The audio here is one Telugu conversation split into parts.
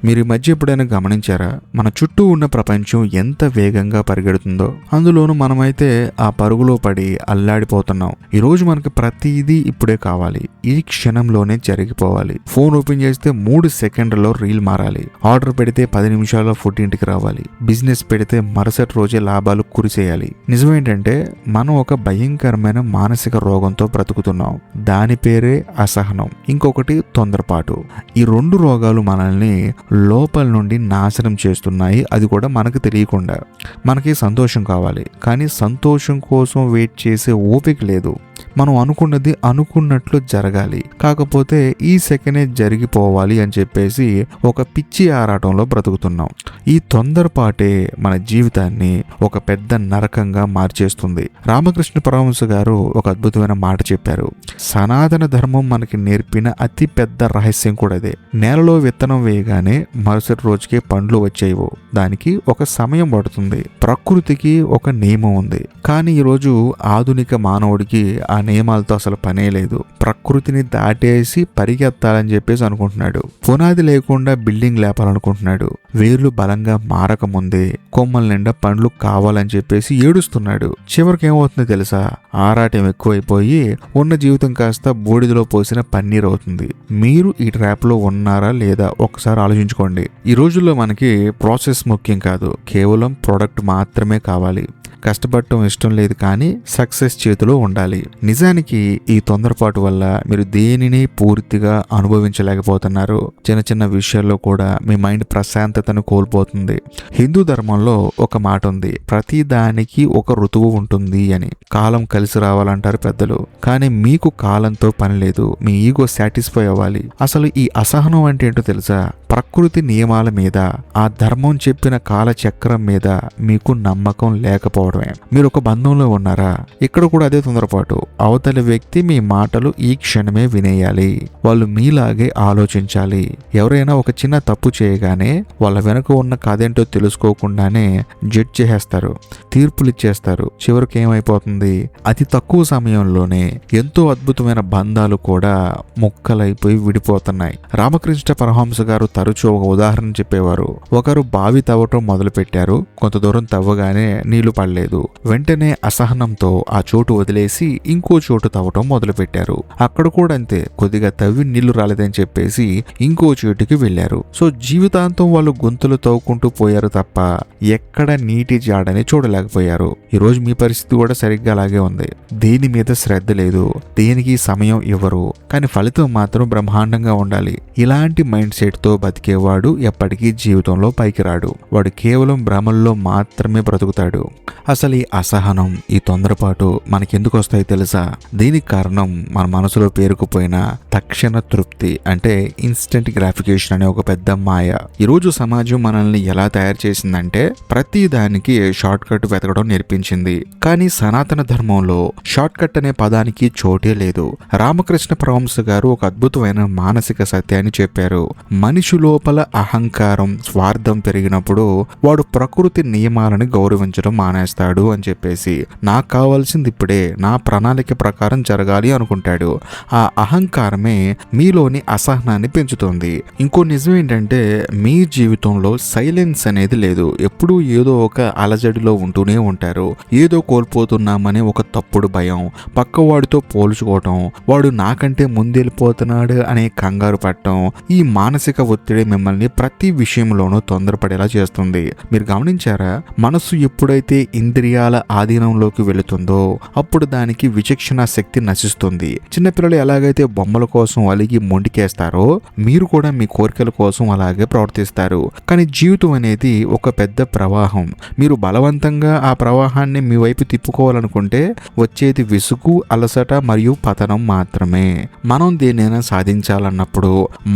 మీరు ఈ మధ్య ఎప్పుడైనా గమనించారా? మన చుట్టూ ఉన్న ప్రపంచం ఎంత వేగంగా పరిగెడుతుందో. అందులోనూ మనమైతే ఆ పరుగులో పడి అల్లాడిపోతున్నాం. ఈరోజు మనకి ప్రతిదీ ఇప్పుడే కావాలి, ఈ క్షణంలోనే జరిగిపోవాలి. ఫోన్ ఓపెన్ చేస్తే 3 సెకండ్లలో రీల్ మారాలి. ఆర్డర్ పెడితే 10 నిమిషాల్లో ఫుడ్ ఇంటికి రావాలి. బిజినెస్ పెడితే మరుసటి రోజే లాభాలు కురిసేయాలి. నిజమేంటంటే మనం ఒక భయంకరమైన మానసిక రోగంతో బ్రతుకుతున్నాం. దాని పేరే అసహనం. ఇంకొకటి తొందరపాటు. ఈ 2 రోగాలు మనల్ని లోపల నుండి నాశనం చేస్తున్నాయి. అది కూడా మనకు తెలియకుండా. మనకి సంతోషం కావాలి, కానీ సంతోషం కోసం వెయిట్ చేసే ఓపిక లేదు. మనం అనుకున్నది అనుకున్నట్లు జరగాలి, కాకపోతే ఈ సెకండే జరిగిపోవాలి అని చెప్పేసి ఒక పిచ్చి ఆరాటంలో బ్రతుకుతున్నాం. ఈ తొందరపాటే మన జీవితాన్ని ఒక పెద్ద నరకంగా మార్చేస్తుంది. రామకృష్ణ పరమహంస గారు ఒక అద్భుతమైన మాట చెప్పారు. సనాతన ధర్మం మనకి నేర్పిన అతి పెద్ద రహస్యం కూడా అదే. నేలలో విత్తనం వేయగానే మరుసటి రోజుకే పండ్లు వచ్చేయవు. దానికి ఒక సమయం పడుతుంది. ప్రకృతికి ఒక నియమం ఉంది. కానీ ఈరోజు ఆధునిక మానవుడికి ఆ నియమాలతో అసలు పనే లేదు. ప్రకృతిని దాటేసి పరిగెత్తాలని చెప్పేసి అనుకుంటున్నాడు. పునాది లేకుండా బిల్డింగ్ లేపాలనుకుంటున్నాడు. వేర్లు బలంగా మారకముందే కొమ్మల నిండా పండ్లు కావాలని చెప్పేసి ఏడుస్తున్నాడు. చివరికి ఏమవుతుందో తెలుసా? ఆరాటం ఎక్కువైపోయి ఉన్న జీవితం కాస్త బూడిదలో పోసిన పన్నీర్ అవుతుంది. మీరు ఈ ట్రాప్ లో ఉన్నారా లేదా ఒకసారి ఆలోచించుకోండి. ఈ రోజుల్లో మనకి ప్రాసెస్ ముఖ్యం కాదు, కేవలం ప్రోడక్ట్ మాత్రమే కావాలి. కష్టపడటం ఇష్టం లేదు, కానీ సక్సెస్ చేతిలో ఉండాలి. నిజానికి ఈ తొందరపాటు వల్ల మీరు దేనిని పూర్తిగా అనుభవించలేకపోతున్నారు. చిన్న చిన్న విషయాల్లో కూడా మీ మైండ్ ప్రశాంతతను కోల్పోతుంది. హిందూ ధర్మంలో ఒక మాట ఉంది, ప్రతి దానికి ఒక ఋతువు ఉంటుంది అని. కాలం కలిసి రావాలంటారు పెద్దలు, కానీ మీకు కాలంతో పని లేదు. మీ ఈగో సాటిస్ఫై అవ్వాలి. అసలు ఈ అసహనం అంటే ఏంటో తెలుసా? ప్రకృతి నియమాల మీద, ఆ ధర్మం చెప్పిన కాలచక్రం మీద మీకు నమ్మకం లేకపోవడమే. మీరు ఒక బంధంలో ఉన్నారా? ఇక్కడ కూడా అదే తొందరపాటు. అవతలి వ్యక్తి మీ మాటలు ఈ క్షణమే వినేయాలి. వాళ్ళు మీలాగే ఆలోచించాలి. ఎవరైనా ఒక చిన్న తప్పు చేయగానే వాళ్ళ వెనుక ఉన్న కథేంటో తెలుసుకోకుండానే జడ్జ్ చేసేస్తారు, తీర్పులు ఇచ్చేస్తారు. చివరికి ఏమైపోతుంది? అతి తక్కువ సమయంలోనే ఎంతో అద్భుతమైన బంధాలు కూడా ముక్కలైపోయి విడిపోతున్నాయి. రామకృష్ణ పరమహంస గారు తరచూ ఒక ఉదాహరణ చెప్పేవారు. ఒకరు బావి తవ్వటం మొదలు పెట్టారు. కొంత దూరం తవ్వగానే నీళ్లు పడలేదు. వెంటనే అసహనంతో ఆ చోటు వదిలేసి ఇంకో చోటు తవ్వటం మొదలు పెట్టారు. అక్కడ కూడా అంతే, కొద్దిగా తవ్వి నీళ్లు రాలేదని చెప్పేసి ఇంకో చోటుకి వెళ్లారు. సో జీవితాంతం వాళ్ళు గొంతులు తవ్వుకుంటూ పోయారు తప్ప ఎక్కడ నీటి జాడని చూడలేకపోయారు. ఈరోజు మీ పరిస్థితి కూడా సరిగ్గా అలాగే ఉంది. దేని మీద శ్రద్ధ లేదు, దేనికి సమయం ఇవ్వరు, కానీ ఫలితం మాత్రం బ్రహ్మాండంగా ఉండాలి. ఇలాంటి మైండ్ సెట్ తో బతికేవాడు ఎప్పటికీ జీవితంలో పైకి రాడు. వాడు కేవలం భ్రమల్లో మాత్రమే బ్రతుకుతాడు. అసలు ఈ అసహనం, ఈ తొందరపాటు మనకెందుకు వస్తాయి తెలుసా? దీనికి కారణం మన మనసులో పేరుకుపోయిన తక్షణ తృప్తి, అంటే ఇన్స్టెంట్ గ్రాఫికేషన్ అనే ఒక పెద్ద మాయ. ఈరోజు సమాజం మనల్ని ఎలా తయారు చేసిందంటే ప్రతి దానికి షార్ట్ కట్ వెతకడం నేర్పించింది. కానీ సనాతన ధర్మంలో షార్ట్ కట్ అనే పదానికి చోటే లేదు. రామకృష్ణ పరమహంస గారు ఒక అద్భుతమైన మానసిక సత్యాన్ని చెప్పారు. మనిషి లోపల అహంకారం, స్వార్థం పెరిగినప్పుడు వాడు ప్రకృతి నియమాలను గౌరవించడం మానేస్తాడు అని చెప్పేసి. నాకు కావాల్సింది ఇప్పుడే, నా ప్రణాళిక ప్రకారం జరగాలి అనుకుంటాడు. ఆ అహంకారమే మీలోని అసహనాన్ని పెంచుతుంది. ఇంకో నిజం ఏంటంటే మీ జీవితంలో సైలెన్స్ అనేది లేదు. ఎప్పుడూ ఏదో ఒక అలజడిలో ఉంటూనే ఉంటారు. ఏదో కోల్పోతున్నామనే ఒక తప్పుడు భయం, పక్కవాడితో పోల్చుకోవటం, వాడు నాకంటే ముందెళ్ళిపోతున్నాడు అనే కంగారు పడటం, ఈ మానసిక ఒత్తిడి మిమ్మల్ని ప్రతి విషయంలోనూ తొందరపడేలా చేస్తుంది. మీరు గమనించారా? మనసు ఎప్పుడైతే ఇంద్రియాల ఆధీనంలోకి వెళుతుందో అప్పుడు దానికి విచక్షణ శక్తి నశిస్తుంది. చిన్నపిల్లలు ఎలాగైతే బొమ్మల కోసం అలిగి మొండికేస్తారో మీరు కూడా మీ కోరికల కోసం అలాగే ప్రవర్తిస్తారు. కానీ జీవితం అనేది ఒక పెద్ద ప్రవాహం. మీరు బలవంతంగా ఆ ప్రవాహాన్ని మీ వైపు తిప్పుకోవాలనుకుంటే వచ్చేది విసుగు, అలసట మరియు పతనం మాత్రమే. మనం దేనైనా సాధించాలన్నప్పుడు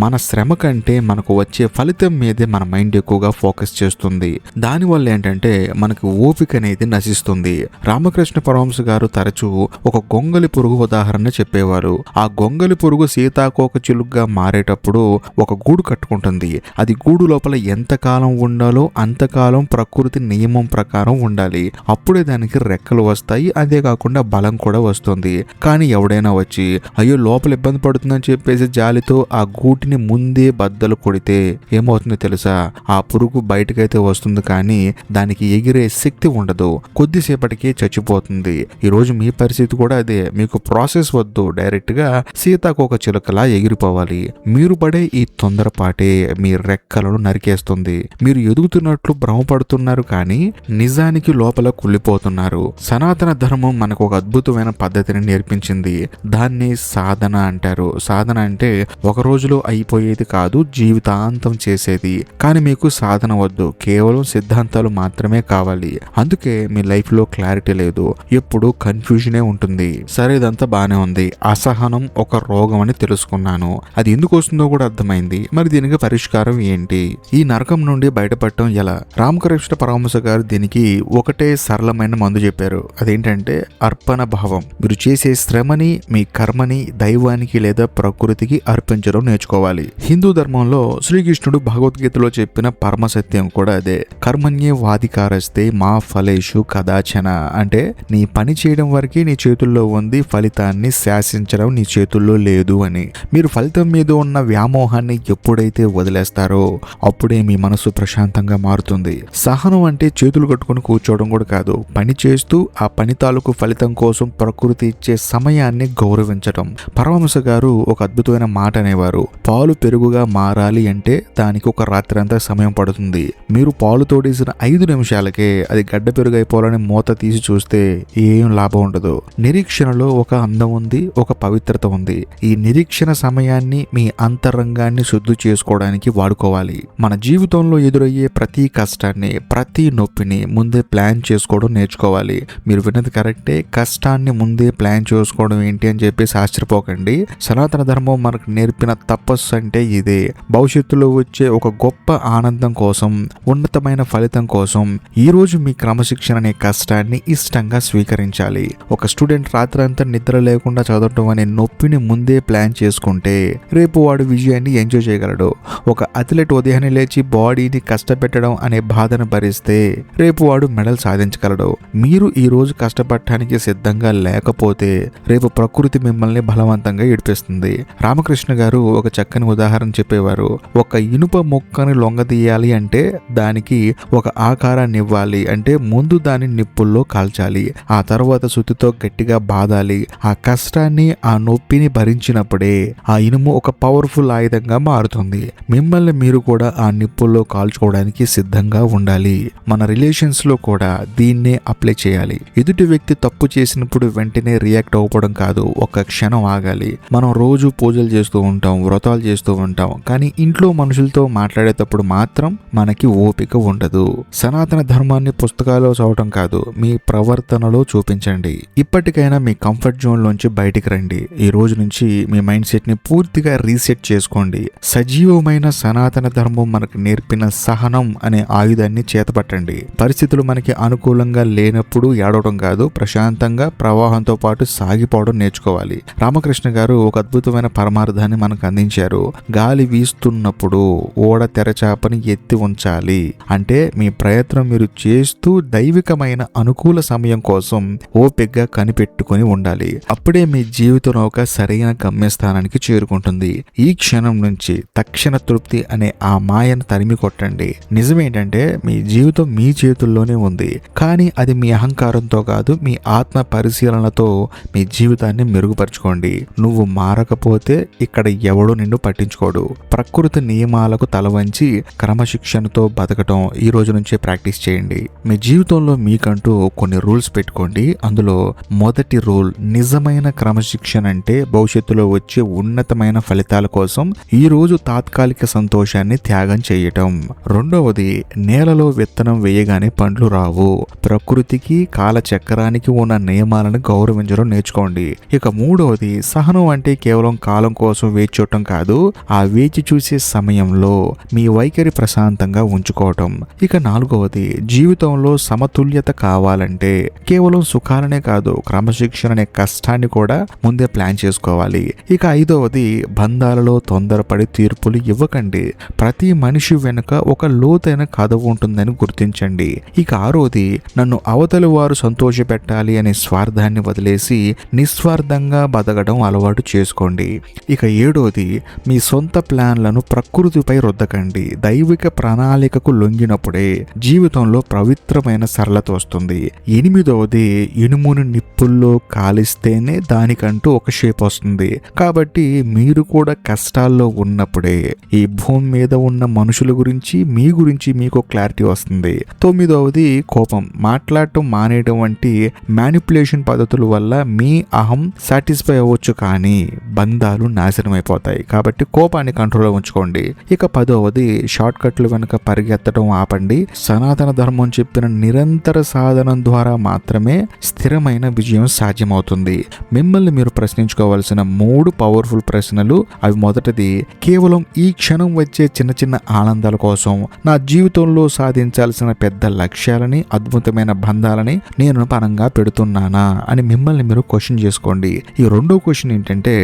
మన శ్రమ కంటే మనకు వచ్చే ఫలితం మీదే మన మైండ్ ఎక్కువగా ఫోకస్ చేస్తుంది. దానివల్ల ఏంటంటే మనకు ఓపిక అనేది నశిస్తుంది. రామకృష్ణ పరమహంస గారు తరచూ ఒక గొంగలి పురుగు ఉదాహరణ చెప్పేవారు. ఆ గొంగలి పురుగు సీతాకోక చిలుగ్గా మారేటప్పుడు ఒక గూడు కట్టుకుంటుంది. అది గూడు లోపల ఎంతకాలం ఉండాలో అంతకాలం ప్రకృతి నియమం ప్రకారం ఉండాలి. అప్పుడే దానికి రెక్కలు వస్తాయి, అదే కాకుండా బలం కూడా వస్తుంది. కానీ ఎవడైనా వచ్చి అయ్యో లోపల ఇబ్బంది పడుతుందని చెప్పేసి జాలితో ఆ గూడు నోటిని ముందే బద్దలు కొడితే ఏమవుతుందో తెలుసా? ఆ పురుగు బయటకైతే వస్తుంది కానీ దానికి ఎగిరే శక్తి ఉండదు, కొద్దిసేపటికి చచ్చిపోతుంది. ఈరోజు మీ పరిస్థితి కూడా అదే. మీకు ప్రాసెస్ వద్దు, డైరెక్ట్ గా సీతాకోక చిలుకలా ఎగిరిపోవాలి. మీరు పడే ఈ తొందరపాటే మీ రెక్కలను నరికేస్తుంది. మీరు ఎదుగుతున్నట్లు భ్రమపడుతున్నారు కానీ నిజానికి లోపల కుళ్ళిపోతున్నారు. సనాతన ధర్మం మనకు ఒక అద్భుతమైన పద్ధతిని నేర్పించింది. దాన్ని సాధన అంటారు. సాధన అంటే ఒక రోజులో అయిపోయేది కాదు, జీవితాంతం చేసేది. కానీ మీకు సాధన వద్దు, కేవలం సిద్ధాంతాలు మాత్రమే కావాలి. అందుకే మీ లైఫ్ లో క్లారిటీ లేదు, ఎప్పుడు కన్ఫ్యూజనే ఉంటుంది. సరే, ఇదంతా బానే ఉంది. అసహనం ఒక రోగం అని తెలుసుకున్నాను, అది ఎందుకు వస్తుందో కూడా అర్థమైంది. మరి దీనికి పరిష్కారం ఏంటి? ఈ నరకం నుండి బయటపడటం ఎలా? రామకృష్ణ పరమహంస గారు దీనికి ఒకటే సరళమైన మందు చెప్పారు. అదేంటంటే అర్పణ భావం. మీరు చేసే శ్రమని, మీ కర్మని దైవానికి లేదా ప్రకృతికి అర్పించడం నేర్చుకోవాలి. హిందూ ధర్మంలో శ్రీకృష్ణుడు భగవద్గీతలో చెప్పిన పరమ సత్యం కూడా అదే. కర్మణ్యే వాధికారస్తే మా ఫలేషు కదాచన. అంటే నీ పని చేయడం వరకే నీ చేతుల్లో ఉంది, ఫలితాన్ని శాసించడం నీ చేతుల్లో లేదు అని. మీరు ఫలితం మీద ఉన్న వ్యామోహాన్ని ఎప్పుడైతే వదిలేస్తారో అప్పుడే మీ మనసు ప్రశాంతంగా మారుతుంది. సహనం అంటే చేతులు కట్టుకుని కూర్చోవడం కూడా కాదు, పని చేస్తూ ఆ పని తాలూకు ఫలితం కోసం ప్రకృతి ఇచ్చే సమయాన్ని గౌరవించడం. పరమహంస గారు ఒక అద్భుతమైన మాట అనేవారు, పాలు పెరుగుగా మారాలి అంటే దానికి ఒక రాత్రి అంతా సమయం పడుతుంది. మీరు పాలు తోడేసిన 5 నిమిషాలకే అది గడ్డ పెరుగు అయిపోవాలని మూత తీసి చూస్తే ఏం లాభం ఉండదు. నిరీక్షణలో ఒక అందం ఉంది, ఒక పవిత్రత ఉంది. ఈ నిరీక్షణ సమయాన్ని మీ అంతరంగాన్ని శుద్ధి చేసుకోవడానికి వాడుకోవాలి. మన జీవితంలో ఎదురయ్యే ప్రతి కష్టాన్ని, ప్రతి నొప్పిని ముందే ప్లాన్ చేసుకోవడం నేర్చుకోవాలి. మీరు విన్నది కరెక్టే, కష్టాన్ని ముందే ప్లాన్ చేసుకోవడం ఏంటి అని చెప్పేసి ఆశ్చర్యపోకండి. సనాతన ధర్మం మనకు నేర్పిన తపస్సు అంటే ఇదే. భవిష్యత్తులో వచ్చే ఒక గొప్ప ఆనందం కోసం, ఉన్నతమైన ఫలితం కోసం ఈ రోజు మీ క్రమశిక్షణ అనే కష్టాన్ని ఇష్టంగా స్వీకరించాలి. ఒక స్టూడెంట్ రాత్రంతా నిద్ర లేకుండా చదవటం అనే నొప్పిని ముందే ప్లాన్ చేసుకుంటే రేపు వాడు విజయాన్ని ఎంజాయ్ చేయగలడు. ఒక అథ్లెట్ ఉదయాన్నే లేచి బాడీని కష్టపెట్టడం అనే బాధను భరిస్తే రేపు వాడు మెడల్ సాధించగలడు. మీరు ఈ రోజు కష్టపడటానికి సిద్ధంగా లేకపోతే రేపు ప్రకృతి మిమ్మల్ని బలవంతంగా ఏడిపిస్తుంది. రామకృష్ణ గారు ఒక చక్కని ఉదాహరణ చెప్పేవారు. ఒక ఇనుప మొక్కని లొంగదీయాలి అంటే దానికి ఒక ఆకారాన్ని ఇవ్వాలి. అంటే ముందు దాన్ని నిప్పుల్లో కాల్చాలి, ఆ తర్వాత సుత్తితో గట్టిగా బాదాలి. ఆ కష్టాన్ని, ఆ నొప్పిని భరించినప్పుడే ఆ ఇనుము ఒక పవర్ఫుల్ ఆయుధంగా మారుతుంది. మిమ్మల్ని మీరు కూడా ఆ నిప్పుల్లో కాల్చుకోవడానికి సిద్ధంగా ఉండాలి. మన రిలేషన్స్ లో కూడా దీన్నే అప్లై చేయాలి. ఎదుటి వ్యక్తి తప్పు చేసినప్పుడు వెంటనే రియాక్ట్ అవ్వడం కాదు, ఒక క్షణం ఆగాలి. మనం రోజు పూజలు చేస్తూ ఉంటాం, వ్రతాలు చేస్తూ ఉంటాం, కానీ ఇంట్లో మనుషులతో మాట్లాడేటప్పుడు మాత్రం మనకి ఓపిక ఉండదు. సనాతన ధర్మాన్ని పుస్తకాల్లో చదవటం కాదు, మీ ప్రవర్తనలో చూపించండి. ఇప్పటికైనా మీ కంఫర్ట్ జోన్ లోంచి బయటికి రండి. ఈ రోజు నుంచి మీ మైండ్ సెట్ ని పూర్తిగా రీసెట్ చేసుకోండి. సజీవమైన సనాతన ధర్మం మనకు నేర్పిన సహనం అనే ఆయుధాన్ని చేతపట్టండి. పరిస్థితులు మనకి అనుకూలంగా లేనప్పుడు ఏడవడం కాదు, ప్రశాంతంగా ప్రవాహంతో పాటు సాగిపోవడం నేర్చుకోవాలి. రామకృష్ణ గారు ఒక అద్భుతమైన పరమార్థాన్ని మనకు అందించారు. గాలి వీస్తున్నప్పుడు ఓడ తెరచాపని ఎత్తి ఉంచాలి. అంటే మీ ప్రయత్నం మీరు చేస్తూ దైవికమైన అనుకూల సమయం కోసం ఓపికగా కనిపెట్టుకుని ఉండాలి. అప్పుడే మీ జీవితం ఒక సరైన గమ్యస్థానానికి చేరుకుంటుంది. ఈ క్షణం నుంచి తక్షణ తృప్తి అనే ఆ మాయను తరిమి కొట్టండి. నిజమేంటంటే మీ జీవితం మీ చేతుల్లోనే ఉంది, కానీ అది మీ అహంకారంతో కాదు, మీ ఆత్మ పరిశీలనతో మీ జీవితాన్ని మెరుగుపరచుకోండి. నువ్వు మారకపోతే ఇక్కడ ఎవడో నిన్ను పట్టించుకోడు. ప్రకృతి నియమాలకు తలవంచి క్రమశిక్షణతో బతకటం ఈ రోజు నుంచే ప్రాక్టీస్ చేయండి. మీ జీవితంలో మీకంటూ కొన్ని రూల్స్ పెట్టుకోండి. అందులో మొదటి రూల్, నిజమైన క్రమశిక్షణ అంటే భవిష్యత్తులో వచ్చే ఉన్నతమైన ఫలితాల కోసం ఈ రోజు తాత్కాలిక సంతోషాన్ని త్యాగం చేయటం. రెండవది, నేలలో విత్తనం వేయగానే పండ్లు రావు. ప్రకృతికి, కాలచక్రానికి ఉన్న నియమాలను గౌరవించడం నేర్చుకోండి. ఇక మూడవది, సహనం అంటే కేవలం కాలం కోసం వేచి చూడటం కాదు, ఆ వేచి చూసే సమయంలో మీ వైఖరి ప్రశాంతంగా ఉంచుకోవటం. ఇక నాలుగవది, జీవితంలో సమతుల్యత కావాలంటే కేవలం సుఖాలనే కాదు, క్రమశిక్షణ అనే కష్టాన్ని కూడా ముందే ప్లాన్ చేసుకోవాలి. ఇక ఐదవది, బంధాలలో తొందరపడి తీర్పులు ఇవ్వకండి. ప్రతి మనిషి వెనుక ఒక లోతైన కథ ఉంటుందని గుర్తించండి. ఇక ఆరోది, నన్ను అవతలి వారు సంతోష పెట్టాలి అనే స్వార్థాన్ని వదిలేసి నిస్వార్థంగా బతకడం అలవాటు చేసుకోండి. ఇక ఏడోది, మీ సొంత ప్లాన్లను ప్రకృతిపై రుద్దకండి. దైవిక ప్రణాళికకు లొంగినప్పుడే జీవితంలో పవిత్రమైన సరళత వస్తుంది. 8వది, ఇనుమును నిప్పుల్లో కాలిస్తేనే దానికంటూ ఒక షేప్ వస్తుంది. కాబట్టి మీరు కూడా కష్టాల్లో ఉన్నప్పుడే ఈ భూమి మీద ఉన్న మనుషుల గురించి మీ గురించి మీకు క్లారిటీ వస్తుంది. 9వది, కోపం. మాట్లాడటం మానేయడం వంటి మ్యానిపులేషన్ పద్ధతుల వల్ల మీ అహం సాటిస్ఫై అవ్వచ్చు, కానీ బంధాలు నాశనం అయిపోతాయి. కాబట్టి కోపాన్ని కంట్రోల్లో ఉంచుకోండి. ఇక 10వది, షార్ట్ కట్లు వెనుక పరిగెత్తడం ఆపండి. సనాతన ధర్మం చెప్పిన నిరంతర సాధనం ద్వారా మాత్రమే స్థిరమైన విజయం సాధ్యమవుతుంది. మిమ్మల్ని మీరు ప్రశ్నించుకోవాల్సిన 3 పవర్ఫుల్ ప్రశ్నలు. అవి మొదటిది, కేవలం ఈ క్షణం వచ్చే చిన్న చిన్న ఆనందాల కోసం నా జీవితంలో సాధించాల్సిన పెద్ద లక్ష్యాలని, అద్భుతమైన బంధాలని నేను పరంగా పెడుతున్నానా అని మిమ్మల్ని మీరు క్వశ్చన్ చేసుకోండి. ఈ రెండో క్వశ్చన్ ఏంటంటే,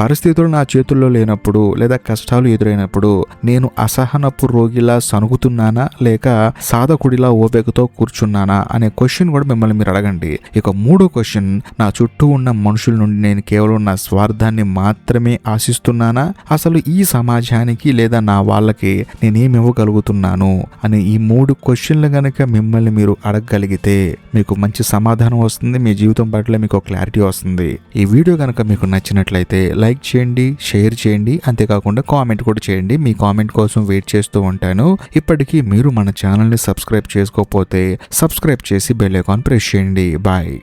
పరిస్థితులు నా చేతుల్లో లేనప్పుడు లేదా కష్టాలు ఎదురైనప్పుడు నేను అసహనపు రోగిలా సనుగుతున్నానా లేక సాధకుడిలా ఓపికతో కూర్చున్నానా అనే క్వశ్చన్ కూడా మిమ్మల్ని మీరు అడగండి. ఇక మూడో క్వశ్చన్, నా చుట్టూ ఉన్న మనుషుల నుండి నేను కేవలం నా స్వార్థాన్ని మాత్రమే ఆశిస్తున్నానా, అసలు ఈ సమాజానికి లేదా నా వాళ్ళకి నేనేమి ఇవ్వగలుగుతున్నాను అని ఈ 3 క్వశ్చన్లు గనక మిమ్మల్ని మీరు అడగగలిగితే మీకు మంచి సమాధానం వస్తుంది. మీ జీవితం పట్ల మీకు క్లారిటీ వస్తుంది. ఈ వీడియో కనుక మీకు నచ్చినట్లయితే లైక్ చేయండి, షేర్ చేయండి, అంతేకాకుండా కామెంట్ కూడా చేయండి. మీ కామెంట్ కోసం వెయిట్ చేస్తూ ఉంటాను. ఇప్పటికీ మీరు మన ఛానల్ని సబ్స్క్రైబ్ చేసుకోకపోతే సబ్స్క్రైబ్ చేసి బెల్ ఐకాన్ ప్రెస్ చేయండి. బాయ్.